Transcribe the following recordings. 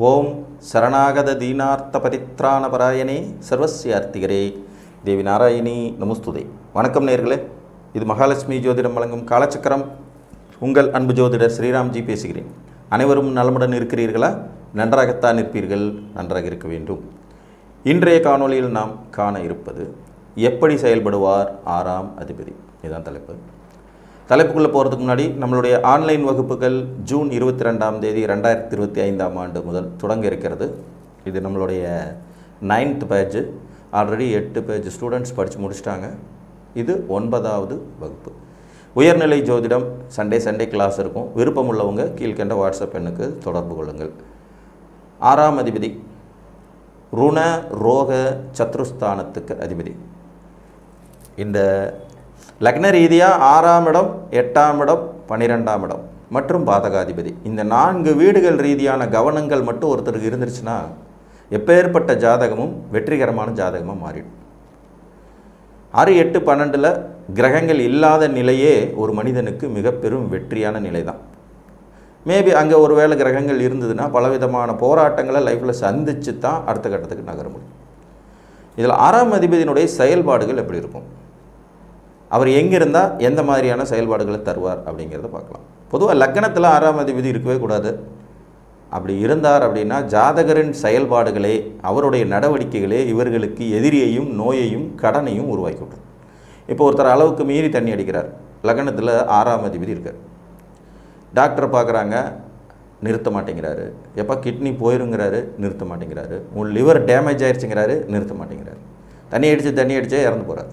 ஓம் சரணாகத தீனார்த்த பரித்ராணபராயணே சர்வஸ்யார்த்திகரே தேவி நாராயணி நமஸ்துதே. வணக்கம் நேர்களே, இது மகாலட்சுமி ஜோதிடம் வழங்கும் காலச்சக்கரம். உங்கள் அன்பு ஜோதிடர் ஸ்ரீராம்ஜி பேசுகிறேன். அனைவரும் நலமுடன் இருக்கிறீர்களா? நன்றாகத்தான் இருப்பீர்கள், நன்றாக இருக்க வேண்டும். இன்றைய காணொளியில் நாம் காண இருப்பது எப்படி செயல்படுவார் ஆறாம் அதிபதி. இதுதான் தலைப்புக்குள்ளே போகிறதுக்கு முன்னாடி நம்மளுடைய ஆன்லைன் வகுப்புகள் ஜூன் 22ஆம் தேதி 2025ஆம் ஆண்டு முதல் தொடங்க இருக்கிறது. இது நம்மளுடைய 9th batch. Already 8 batch students படித்து முடிச்சிட்டாங்க. இது 9வது வகுப்பு. உயர்நிலை ஜோதிடம் சண்டே கிளாஸ் இருக்கும். விருப்பம் உள்ளவங்க கீழ்கண்ட வாட்ஸ்அப் எண்ணுக்கு தொடர்பு கொள்ளுங்கள். ஆறாம் அதிபதி ருண ரோக சத்ருஸ்தானத்துக்கு அதிபதி. இந்த லக்ன ரீதியாக 6ஆம் இடம், 8ஆம் இடம், 12ஆம் இடம் மற்றும் பாதகாதிபதி, இந்த 4 வீடுகள் ரீதியான கவனங்கள் மட்டும் ஒருத்தருக்கு இருந்துருச்சுன்னா எப்பேற்பட்ட ஜாதகமும் வெற்றிகரமான ஜாதகமாக மாறிடும். 6, 8, 12 கிரகங்கள் இல்லாத நிலையே ஒரு மனிதனுக்கு மிக பெரும் வெற்றியான நிலை தான். மேபி அங்கே ஒரு வேளை கிரகங்கள் இருந்ததுன்னா பலவிதமான போராட்டங்களை லைஃப்பில் சந்தித்து தான் அடுத்த கட்டத்துக்கு நகர முடியும். இதில் 6ஆம் அதிபதியினுடைய செயல்பாடுகள் எப்படி இருக்கும், அவர் எங்கே இருந்தால் எந்த மாதிரியான செயல்பாடுகளை தருவார் அப்படிங்கிறத பார்க்கலாம். பொதுவாக லக்னத்தில் 6ஆம் அதிபதி இருக்கவே கூடாது. அப்படி இருந்தார் அப்படின்னா ஜாதகரின் செயல்பாடுகளே, அவருடைய நடவடிக்கைகளே இவர்களுக்கு எதிரியையும் நோயையும் கடனையும் உருவாக்கி விட்டுரும். இப்போ ஒருத்தர் அளவுக்கு மீறி தண்ணி அடிக்கிறார், லக்னத்தில் 6ஆம் அதிபதி இருக்கார். டாக்டரை பார்க்குறாங்க, நிறுத்த மாட்டேங்கிறாரு. எப்போ கிட்னி போயிருங்கிறாரு, நிறுத்த மாட்டேங்கிறாரு. உங்கள் லிவர் டேமேஜ் ஆயிடுச்சுங்கிறாரு, நிறுத்த மாட்டேங்கிறாரு. தண்ணி அடித்தே இறந்து போகிறார்.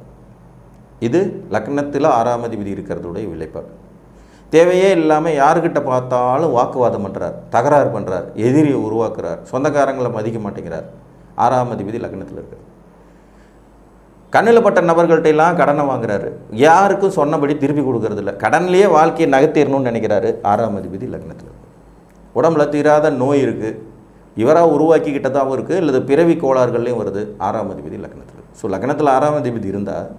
இது லக்னத்தில் 6ஆம் அதிபதி இருக்கிறதுடைய விளைப்பாடு. தேவையே இல்லாமல் யாருக்கிட்ட பார்த்தாலும் வாக்குவாதம் பண்ணுறார், தகராறு பண்ணுறார், எதிரியை உருவாக்குறார், சொந்தக்காரங்களை மதிக்க மாட்டேங்கிறார். 6ஆம் அதிபதி லக்னத்தில் இருக்கிறார். கண்ணில் பட்ட நபர்கள்ட்டெல்லாம் கடனை வாங்குறாரு, யாருக்கும் சொன்னபடி திருப்பி கொடுக்கறதில்ல, கடன்லேயே வாழ்க்கையை நகர்த்திடணும்னு நினைக்கிறாரு. 6ஆம் அதிபதி லக்னத்தில். உடம்புல தீராத நோய் இருக்குது, இவராக உருவாக்கிக்கிட்டதாகவும் இருக்குது, அல்லது பிறவி கோளாறுகள்லையும் வருது. 6ஆம் அதிபதி லக்னத்தில். ஸோ லக்னத்தில் 6ஆம் அதிபதி இருந்தால்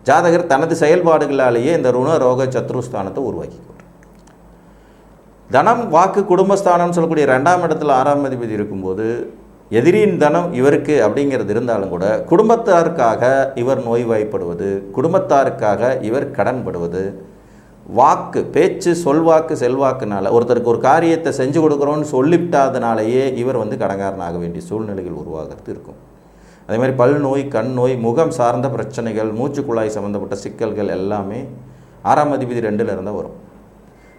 ஜாதகர் தனது செயல்பாடுகளாலேயே இந்த ருண ரோக சத்ருஸ்தானத்தை உருவாக்கிக்குவார். தனம் வாக்கு குடும்பஸ்தானம்னு சொல்லக்கூடிய 2ஆம் இடத்துல 6ஆம் அதிபதி இருக்கும்போது எதிரியின் தனம் இவருக்கு அப்படிங்கிறது இருந்தாலும் கூட குடும்பத்தாருக்காக இவர் நோய்வாய்ப்படுவது, குடும்பத்தாருக்காக இவர் கடன்படுவது, வாக்கு பேச்சு சொல்வாக்கு செல்வாக்குனால ஒருத்தருக்கு ஒரு காரியத்தை செஞ்சு கொடுக்குறோன்னு சொல்லிவிட்டாதனாலேயே இவர் கடங்காரனாக வேண்டிய சூழ்நிலைகள் உருவாகிறது இருக்கும். அதே மாதிரி பல் நோய், கண் நோய், முகம் சார்ந்த பிரச்சனைகள், மூச்சுக்குழாய் சம்மந்தப்பட்ட சிக்கல்கள் எல்லாமே 6ஆம் அதிபதி 2ல் இருந்தால் வரும்.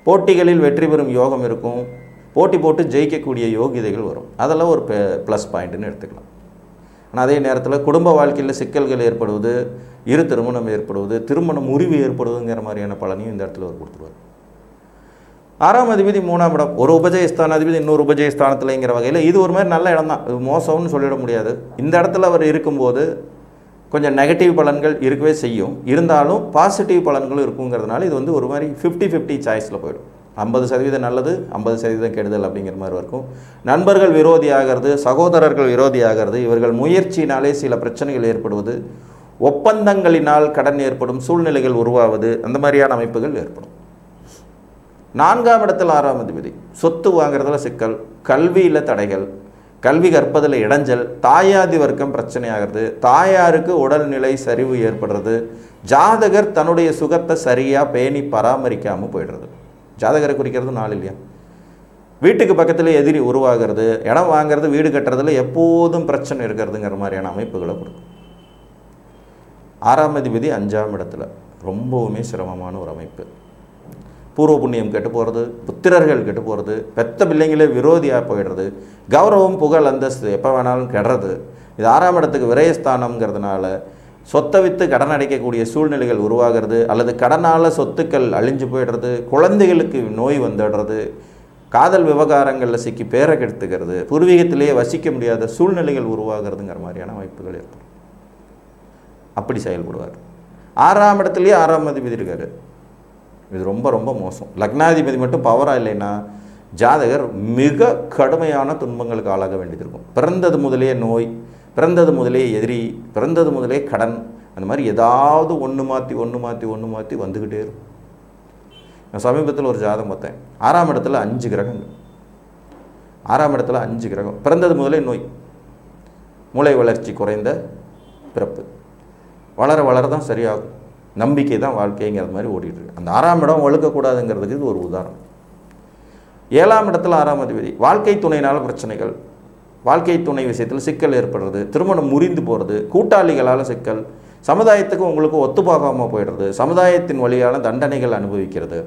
போட்டிகளில் வெற்றி பெறும் யோகம் இருக்கும், போட்டி போட்டு ஜெயிக்கக்கூடிய யோகிதைகள் வரும். அதெல்லாம் ஒரு ப்ளஸ் பாயிண்ட்டுன்னு எடுத்துக்கலாம். ஆனால் அதே நேரத்தில் குடும்ப வாழ்க்கையில் சிக்கல்கள் ஏற்படுவது, இரு திருமணம் ஏற்படுவது, திருமண முறிவு ஏற்படுவதுங்கிற மாதிரியான பலனையும் இந்த இடத்துல அவர் கொடுத்துருவார். 6ஆம் அதிபதி 3ஆம் இடம், ஒரு உபஜயஸ்தான அதிபதி இன்னொரு உபஜயஸ்தானத்தில்ங்கிற வகையில் இது ஒரு மாதிரி நல்ல இடம் தான். இது மோசம்னு சொல்லிட முடியாது. இந்த இடத்துல அவர் இருக்கும்போது கொஞ்சம் நெகட்டிவ் பலன்கள் இருக்கவே செய்யும், இருந்தாலும் பாசிட்டிவ் பலன்களும் இருக்குங்கிறதுனால இது ஒரு மாதிரி 50-50 சாய்ஸில் போயிடும். 50% நல்லது, 50% கெடுதல் அப்படிங்கிற மாதிரி இருக்கும். நண்பர்கள் விரோதி ஆகிறது, சகோதரர்கள் விரோதி ஆகிறது, இவர்கள் முயற்சியினாலே சில பிரச்சனைகள் ஏற்படுவது, ஒப்பந்தங்களினால் கடன் ஏற்படும் சூழ்நிலைகள் உருவாவது, அந்த மாதிரியான அமைப்புகள் ஏற்படும். 4ஆம் இடத்தில் 6ஆம் அதிபதி சொத்து வாங்குறதுல சிக்கல், கல்வியில் தடைகள், கல்வி கற்பதில் இடைஞ்சல், தாயாதி வர்க்கம் பிரச்சனையாகிறது, தாயாருக்கு உடல்நிலை சரிவு ஏற்படுறது, ஜாதகர் தன்னுடைய சுகத்தை சரியாக பேணி பராமரிக்காமல் போயிடுறது. ஜாதகரை குறிக்கிறது 4 இல்லையா? வீட்டுக்கு பக்கத்தில் எதிரி உருவாகிறது, இடம் வாங்கிறது, வீடு கட்டுறதுல எப்போதும் பிரச்சனை இருக்கிறதுங்கிற மாதிரியான அமைப்புகளை கொடுக்கும். 6ஆம் அதிபதி 5ஆம் இடத்துல ரொம்பவுமே சிரமமான ஒரு அமைப்பு. பூர்வ புண்ணியம் கெட்டு போகிறது, புத்திரர்கள் கெட்டு போகிறது, பெத்த பிள்ளைங்களே விரோதியாக போயிடுறது, கௌரவம் புகழ் அந்தஸ்து எப்போ வேணாலும் கெடுறது. இது 6ஆம் இடத்துக்கு விரயஸ்தானம்ங்கிறதுனால சொத்தை விற்று கடன் அடைக்கக்கூடிய சூழ்நிலைகள் உருவாகிறது, அல்லது கடனால் சொத்துக்கள் அழிஞ்சு போயிடுறது, குழந்தைகளுக்கு நோய் வந்துடுறது, காதல் விவகாரங்களில் சிக்கி பேரை கெடுத்துக்கிறது, பூர்வீகத்திலேயே வசிக்க முடியாத சூழ்நிலைகள் உருவாகிறதுங்கிற மாதிரியான வாய்ப்புகள் ஏற்படும். அப்படி செயல்படுவார். 6ஆம் இடத்துலேயே 6ஆம் அதிபதி இருக்கார். இது ரொம்ப ரொம்ப மோசம். லக்னாதிபதி மட்டும் பவராக இல்லைன்னா ஜாதகர் மிக கடுமையான துன்பங்களுக்கு ஆளாக வேண்டியது இருக்கும். பிறந்தது முதலே நோய், பிறந்தது முதலே எதிரி, பிறந்தது முதலே கடன், அந்த மாதிரி ஏதாவது ஒன்று மாற்றி வந்துக்கிட்டே இருக்கும். நான் சமீபத்தில் ஒரு ஜாதகம் பார்த்தேன். 6ஆம் இடத்துல 5 கிரகங்கள். 6ஆம் இடத்துல 5 கிரகம். பிறந்தது முதலே நோய், மூளை வளர்ச்சி குறைந்த பிறப்பு, வளர வளர தான் சரியாகும், நம்பிக்கை தான் வாழ்க்கைங்கிறது மாதிரி ஓடிட்டுருக்கு. அந்த 6ஆம் இடம் ஒழுக்கக்கூடாதுங்கிறதுக்கு இது ஒரு உதாரணம். 7ஆம் இடத்துல 6ஆம் அதிபதி, வாழ்க்கை துணையினால் பிரச்சனைகள், வாழ்க்கை துணை விஷயத்தில் சிக்கல் ஏற்படுறது, திருமணம் முறிந்து போகிறது, கூட்டாளிகளால் சிக்கல், சமுதாயத்துக்கு உங்களுக்கு ஒத்துப்போகாமல் போயிடுறது, சமுதாயத்தின் வழியால் தண்டனைகள் அனுபவிக்கிறது,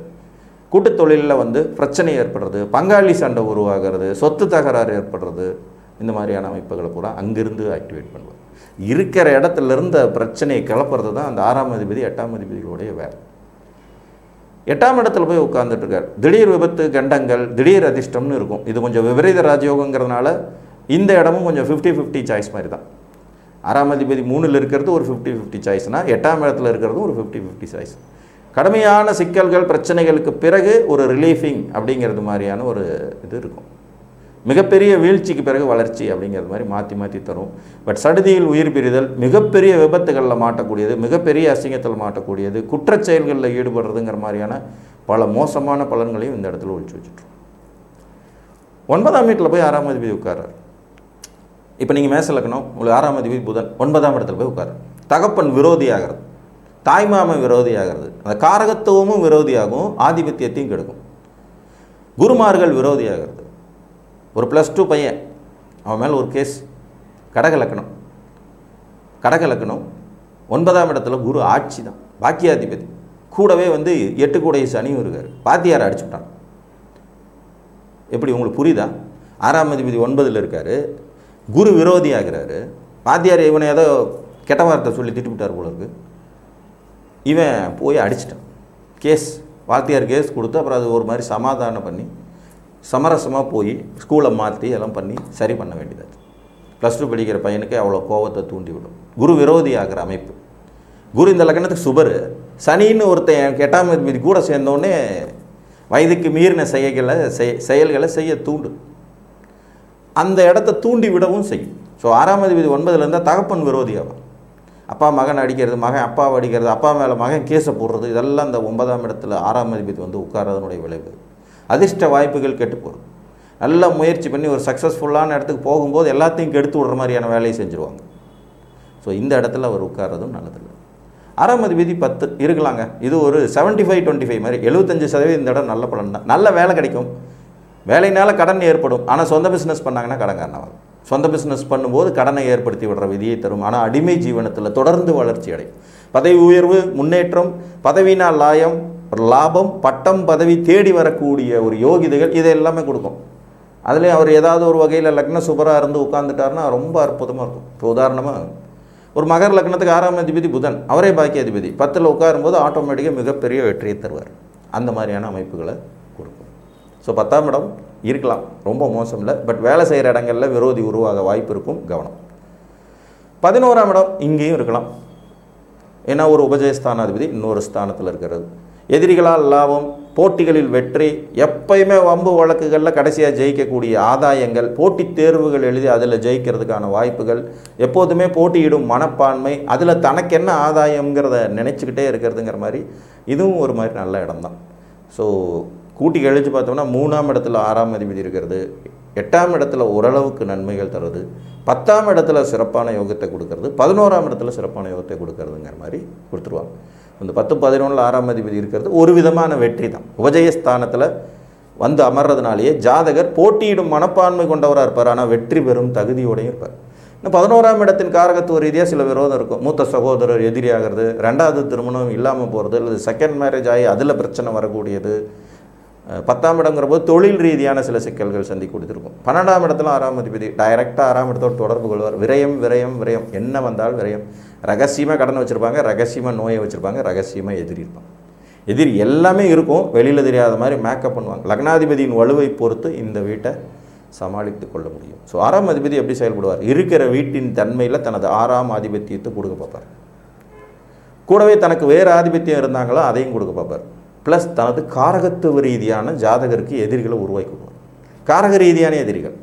கூட்டுத் தொழிலில் பிரச்சனை ஏற்படுறது, பங்காளி சண்டை உருவாகிறது, சொத்து தகராறு ஏற்படுறது, இந்த மாதிரியான அமைப்புகளை கூட அங்கிருந்து ஆக்டிவேட் பண்ணுவார். இருக்கிற இடத்துலேருந்து பிரச்சனையை கிளப்புறது தான் அந்த 6ஆம் அதிபதி 8ஆம் அதிபதிகளுடைய வேலை. 8ஆம் இடத்துல போய் உட்கார்ந்துட்டுருக்கார். திடீர் விபத்து, கண்டங்கள், திடீர் அதிர்ஷ்டம்னு இருக்கும். இது கொஞ்சம் விபரீத ராஜயோகங்கிறதுனால இந்த இடமும் கொஞ்சம் 50-50 சாய்ஸ் மாதிரி தான். 6ஆம் அதிபதி 3ல் இருக்கிறது ஒரு 50-50 சாய்ஸ்னால் 8ஆம் இடத்துல இருக்கிறது ஒரு 50-50 சாய்ஸ். கடுமையான சிக்கல்கள் பிரச்சனைகளுக்கு பிறகு ஒரு ரிலீஃபிங் அப்படிங்கிறது மாதிரியான ஒரு இது இருக்கும். மிகப்பெரிய வீழ்ச்சிக்கு பிறகு வளர்ச்சி அப்படிங்கிறது மாதிரி மாற்றி மாற்றி தரும். பட் சடுதியில் உயிர் பிரிதல், மிகப்பெரிய விபத்துகளில் மாட்டக்கூடியது, மிகப்பெரிய அசிங்கத்தில் மாட்டக்கூடியது, குற்றச் செயல்களில் ஈடுபடுறதுங்கிற மாதிரியான பல மோசமான பலன்களையும் இந்த இடத்துல ஒழிச்சு வச்சுட்ருவோம். 9ஆம் வீட்டில் போய் 6ஆம் அதிபதி உட்கார்றார். இப்போ நீங்கள் மேச லக்னம், உங்களுக்கு 6ஆம் அதிபதி புதன் 9ஆம் இடத்துல போய் உட்கார்றார். தகப்பன் விரோதியாகிறது, தாய்மாமன் விரோதியாகிறது, அந்த காரகத்துவமும் விரோதியாகும், ஆதிபத்தியத்தையும் கெடுக்கும். குருமார்கள் விரோதியாகிறது. ஒரு +2 பையன், அவன் மேலே ஒரு கேஸ். கடக லக்னம் 9ஆம் இடத்துல குரு ஆட்சி தான், பாக்கியாதிபதி. கூடவே 8 கூடை சனியும் இருக்கார். பாத்தியாரை அடிச்சுட்டான். எப்படி உங்களுக்கு புரியுதா? 6ஆம் அதிபதி 9ல் இருக்கார், குரு விரோதி ஆகிறாரு. பாத்தியார் இவனை ஏதோ கெட்ட வார்த்தை சொல்லி திட்டுவிட்டார் போல இருக்கு. இவன் போய் அடிச்சிட்டான். கேஸ், வாத்தியார் கேஸ் கொடுத்து அப்புறம் அது ஒரு மாதிரி சமாதானம் பண்ணி சமரசமாக போய் ஸ்கூலை மாற்றி எல்லாம் பண்ணி சரி பண்ண வேண்டியது. +2 படிக்கிற பையனுக்கு அவ்வளோ கோபத்தை தூண்டிவிடும். குரு விரோதி ஆகிற அமைப்பு. குரு இந்த லக்னத்துக்கு சுபர். சனின்னு ஒருத்தன் 8ஆம் அதிபதி கூட சேர்ந்தோடனே வயதுக்கு மீறின செயல்களை செய்ய தூண்டும். அந்த இடத்த தூண்டி விடவும் செய்யும். ஸோ 6ஆம் அதிபதி 9ல் இருந்தால் தகப்பன் விரோதியாகும். அப்பா மகன் அடிக்கிறது, மகன் அப்பாவை அடிக்கிறது, அப்பா மேலே மகன் கேஸை போடுறது, இதெல்லாம் அந்த 9ஆம் இடத்துல 6ஆம் அதிபதி உட்கார்றதனுடைய விளைவு. அதிர்ஷ்ட வாய்ப்புகள் கெட்டு போகும். நல்லா முயற்சி பண்ணி ஒரு சக்ஸஸ்ஃபுல்லான இடத்துக்கு போகும்போது எல்லாத்தையும் கெடுத்து விடுற மாதிரியான வேலையை செஞ்சுருவாங்க. ஸோ இந்த இடத்துல அவர் உட்கார்றதும் நல்லதில்லை. 6ஆம் அதிபதி 10 இருக்கலாங்க. இது ஒரு 75-25 மாதிரி. 75% இந்த இடம் நல்ல பலன் தான். நல்ல வேலை கிடைக்கும், வேலையினால் கடன் ஏற்படும். ஆனால் சொந்த பிஸ்னஸ் பண்ணாங்கன்னா கடன்காரனாகும். சொந்த பிஸ்னஸ் பண்ணும்போது கடனை ஏற்படுத்தி விடுற விதியை தரும். ஆனால் அடிமை ஜீவனத்தில் தொடர்ந்து வளர்ச்சி அடையும். பதவி உயர்வு, முன்னேற்றம், பதவினால் லாபம், பட்டம், பதவி தேடி வரக்கூடிய ஒரு யோகிதைகள், இதை எல்லாமே கொடுக்கும். அதுலேயும் அவர் ஏதாவது ஒரு வகையில் லக்ன சுபராக இருந்து உட்கார்ந்துட்டார்னா ரொம்ப அற்புதமாக இருக்கும். இப்போ உதாரணமாக ஒரு மகர் லக்னத்துக்கு 6ஆம் அதிபதி புதன், அவரே பாக்கிய அதிபதி 10ல் உட்காரும்போது ஆட்டோமேட்டிக்காக மிகப்பெரிய வெற்றியை தருவார். அந்த மாதிரியான அமைப்புகளை கொடுக்கும். ஸோ 10ஆம் இடம் இருக்கலாம், ரொம்ப மோசம் இல்லை. பட் வேலை செய்கிற இடங்களில் விரோதி உருவாக வாய்ப்பு இருக்கும், கவனம். 11ஆம் இடம் இங்கேயும் இருக்கலாம். ஏன்னா ஒரு உபஜயஸ்தானாதிபதி இன்னொரு ஸ்தானத்தில் இருக்கிறது. எதிரிகளால் லாபம், போட்டிகளில் வெற்றி, எப்பயுமே வம்பு வழக்குகளில் கடைசியாக ஜெயிக்கக்கூடிய ஆதாயங்கள், போட்டித் தேர்வுகள் எழுதி அதில் ஜெயிக்கிறதுக்கான வாய்ப்புகள், எப்போதுமே போட்டியிடும் மனப்பான்மை, அதில் தனக்கு என்ன ஆதாயங்கிறத நினச்சிக்கிட்டே இருக்கிறதுங்கிற மாதிரி இதுவும் ஒரு மாதிரி நல்ல இடம்தான். ஸோ கூட்டி கழித்து பார்த்தோம்னா 3ஆம் இடத்துல 6ஆம் அதிபதி இருக்கிறது, 8ஆம் இடத்துல ஓரளவுக்கு நன்மைகள் தருது, 10ஆம் இடத்துல சிறப்பான யோகத்தை கொடுக்கறது, 11ஆம் இடத்துல சிறப்பான யோகத்தை கொடுக்கறதுங்கிற மாதிரி கொடுத்துருவாங்க. இந்த 10-11 6ஆம் அதிபதி இருக்கிறது ஒரு விதமான வெற்றி தான். உபஜயஸ்தானத்தில் அமர்றதுனாலேயே ஜாதகர் போட்டியிடும் மனப்பான்மை கொண்டவராக இருப்பார், ஆனால் வெற்றி பெறும் தகுதியோடையும் இருப்பார். இன்னும் 11ஆம் இடத்தின் காரகத்துவ ரீதியாக சில விரோதம் இருக்கும். மூத்த சகோதரர் எதிரியாகிறது, 2வது திருமணம் இல்லாமல் போகிறது, அல்லது செகண்ட் மேரேஜ் ஆகி அதில் பிரச்சனை வரக்கூடியது. 10ஆம் இடங்கிற போது தொழில் ரீதியான சில சிக்கல்கள் சந்தி கொடுத்துருக்கும். 12ஆம் இடத்துல 6ஆம் அதிபதி டைரெக்டாக 6ஆம் இடத்தோடு தொடர்பு கொள்வார். விரயம் விரயம் விரயம், என்ன வந்தால் விரயம். ரகசியமாக கடன் வச்சுருப்பாங்க, ரகசியமாக நோயை வச்சுருப்பாங்க, ரகசியமாக எதிரி இருப்பாங்க. எதிரி எல்லாமே இருக்கும், வெளியில் தெரியாத மாதிரி மேக்கப் பண்ணுவாங்க. லக்னாதிபதியின் வலுவை பொறுத்து இந்த வீட்டை சமாளித்து கொள்ள முடியும். ஸோ 6ஆம் அதிபதி எப்படி செயல்படுவார்? இருக்கிற வீட்டின் தன்மையில் தனது 6ஆம் ஆதிபத்தியத்தை கொடுக்க பார்ப்பார். கூடவே தனக்கு வேறு ஆதிபத்தியம் இருந்தாங்களோ அதையும் கொடுக்க பார்ப்பார். ப்ளஸ் தனது காரகத்துவ ரீதியான ஜாதகருக்கு எதிரிகளை உருவாக்குவார். காரக ரீதியான எதிரிகள்,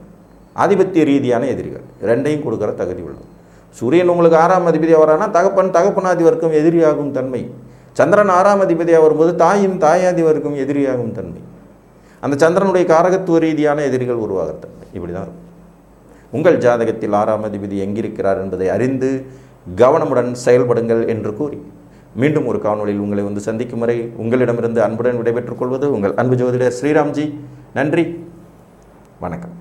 ஆதிபத்திய ரீதியான எதிரிகள், ரெண்டையும் கொடுக்குற தகுதி உள்ளது. சூரியன் உங்களுக்கு 6ஆம் அதிபதியாக வரானா தகப்பனாதிவருக்கும் எதிரியாகும் தன்மை. சந்திரன் 6ஆம் அதிபதியாக வரும்போது தாயாதிவருக்கும் எதிரியாகும் தன்மை. அந்த சந்திரனுடைய காரகத்துவ ரீதியான எதிரிகள் உருவாகிறது. இப்படி தான் இருக்கும். உங்கள் ஜாதகத்தில் 6ஆம் அதிபதி எங்கிருக்கிறார் என்பதை அறிந்து கவனமுடன் செயல்படுங்கள் என்று கூறி மீண்டும் ஒரு காணொளியில் உங்களை வந்து சந்திக்கும் வரை உங்களிடமிருந்து அன்புடன் விடைபெற்றுக் கொள்வது உங்கள் அன்பு ஜோதிடர் ஸ்ரீராம்ஜி. நன்றி, வணக்கம்.